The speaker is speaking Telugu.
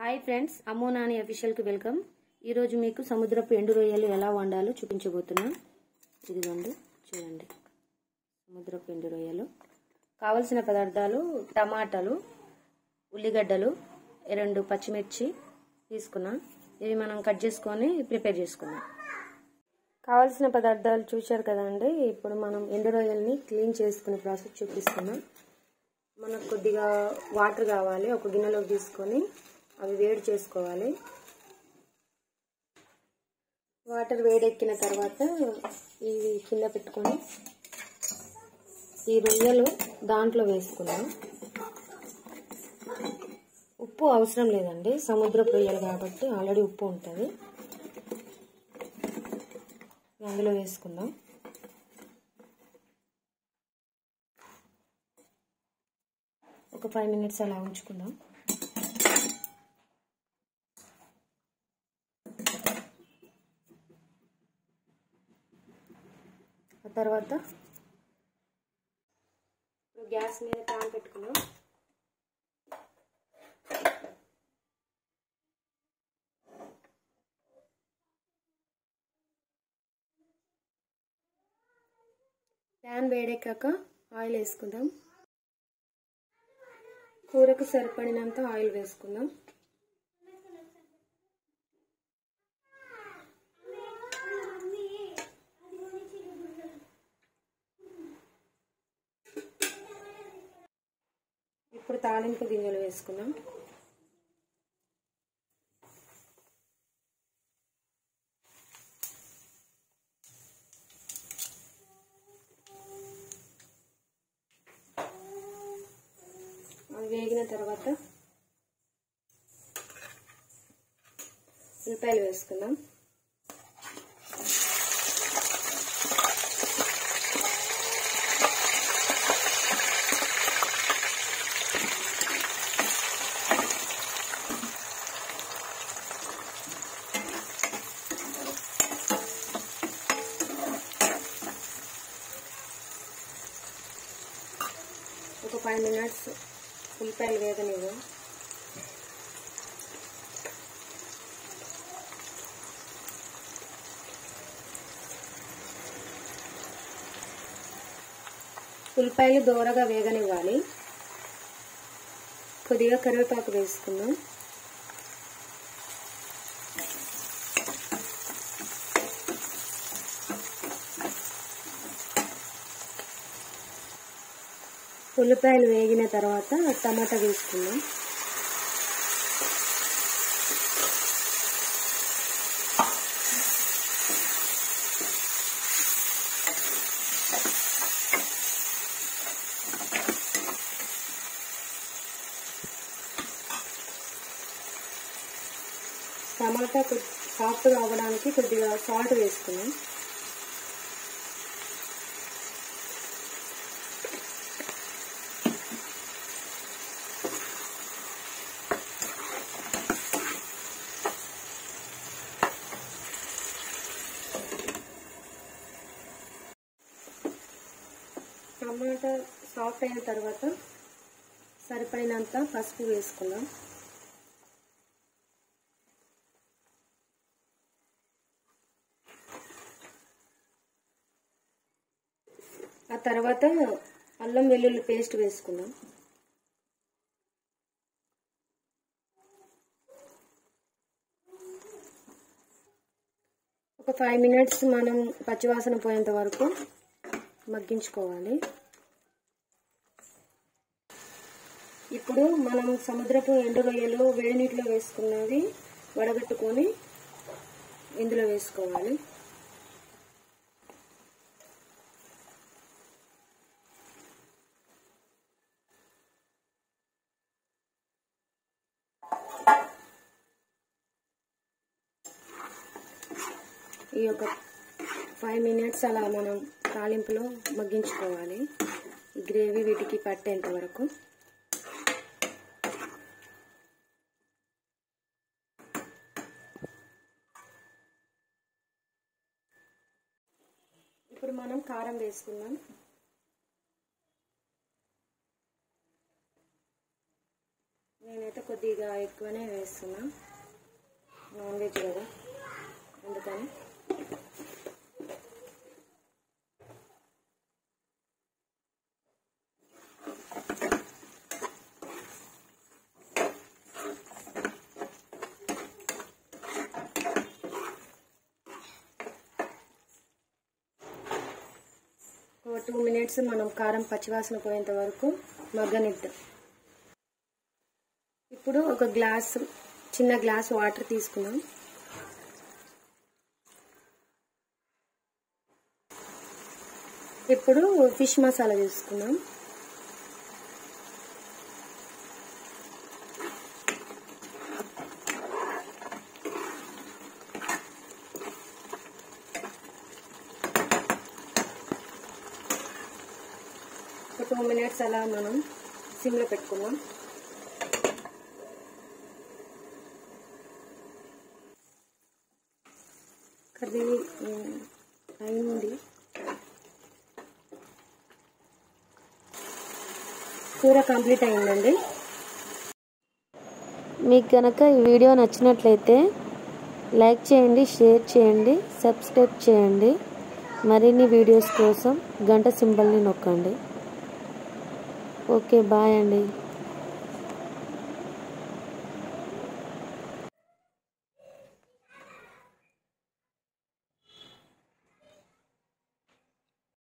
హాయ్ ఫ్రెండ్స్, అమ్మో నాని అఫీషియల్ కి వెల్కమ్. ఈ రోజు మీకు సముద్రపు ఎండు రొయ్యలు ఎలా వండాలో చూపించబోతున్నా. ఇదిగోండి చూడండి, సముద్రపు ఎండు రొయ్యలు. కావలసిన పదార్థాలు: టమాటాలు, ఉల్లిగడ్డలు, 2 పచ్చిమిర్చి తీసుకున్నా. ఇవి మనం కట్ చేసుకొని ప్రిపేర్ చేసుకున్నాం. కావలసిన పదార్థాలు చూశారు కదండి. ఇప్పుడు మనం ఎండు రొయ్యల్ని క్లీన్ చేసుకునే ప్రాసెస్ చూపిస్తున్నాం. మనకు కొద్దిగా వాటర్ కావాలి. ఒక గిన్నెలోకి తీసుకొని అవి వేడి చేసుకోవాలి. వాటర్ వేడెక్కిన తర్వాత ఇవి కింద పెట్టుకొని ఈ రొయ్యలు దాంట్లో వేసుకుందాం. ఉప్పు అవసరం లేదండి, సముద్రపు రొయ్యలు కాబట్టి ఆల్రెడీ ఉప్పు ఉంటుంది. అందులో వేసుకుందాం. ఒక 5 minutes అలా ఉంచుకుందాం. ఆ తర్వాత గ్యాస్ మీద ప్యాన్ పెట్టుకుందాం. ప్యాన్ వేడెక్కాక ఆయిల్ వేసుకుందాం. కూరకు సరిపడినంత ఆయిల్ వేసుకుందాం. ఇప్పుడు తాలింపు గింజలు వేసుకుందాం. అవి వేగిన తర్వాత ఉల్లిపాయలు వేసుకుందాం. ఒక 5 minutes ఉల్లిపాయలు వేగనివ్వు. ఉల్లిపాయలు దోరగా వేగనివ్వాలి. కొద్దిగా కరివేపాకు వేసుకుందాం. ఉల్లిపాయలు వేగిన తర్వాత టమాటా వేసుకుందాం. టమాటా సాఫ్ట్గా అవ్వడానికి కొద్దిగా సాల్ట్ వేసుకుందాం. టమాటా సాఫ్ట్ అయిన తర్వాత సరిపడినంత పసుపు వేసుకుందాం. ఆ తర్వాత అల్లం వెల్లుల్లి పేస్ట్ వేసుకుందాం. ఒక 5 minutes మనం పచ్చివాసన పోయేంత వరకు మగ్గించుకోవాలి. ఇప్పుడు మనం సముద్రపు ఎండు రొయ్యలు వేడి నీటిలో వేసుకున్నవి వడగట్టుకొని ఇందులో వేసుకోవాలి. ఈ ఒక 5 minutes అలా మనం తాలింపులో మగ్గించుకోవాలి. ఈ గ్రేవీ వీటికి పట్టేంత వరకు. ఇప్పుడు మనం కారం వేసుకుందాం. నేను నేనైతే కొద్దిగా ఎక్కువనే వేస్తున్నా, నాన్ వెజ్ కదా అందుకని. ఒక 2 minutes మనం కారం పచ్చివాసన పోయేంత వరకు మగ్గనిద్దాం. ఇప్పుడు ఒక చిన్న గ్లాస్ వాటర్ తీసుకున్నాం. ఇప్పుడు ఫిష్ మసాలా తీసుకున్నాం. ఒక 2 minutes అలా మనం సిమ్లో పెట్టుకున్నాం. కర్రీ అయింది. కూర కంప్లీట్ అయిందండి. మీకు కనుక ఈ వీడియో నచ్చినట్లయితే లైక్ చేయండి, షేర్ చేయండి, సబ్స్క్రైబ్ చేయండి. మరిన్ని వీడియోస్ కోసం గంట సింబల్ని నొక్కండి. ఓకే, బాయ్ అండి.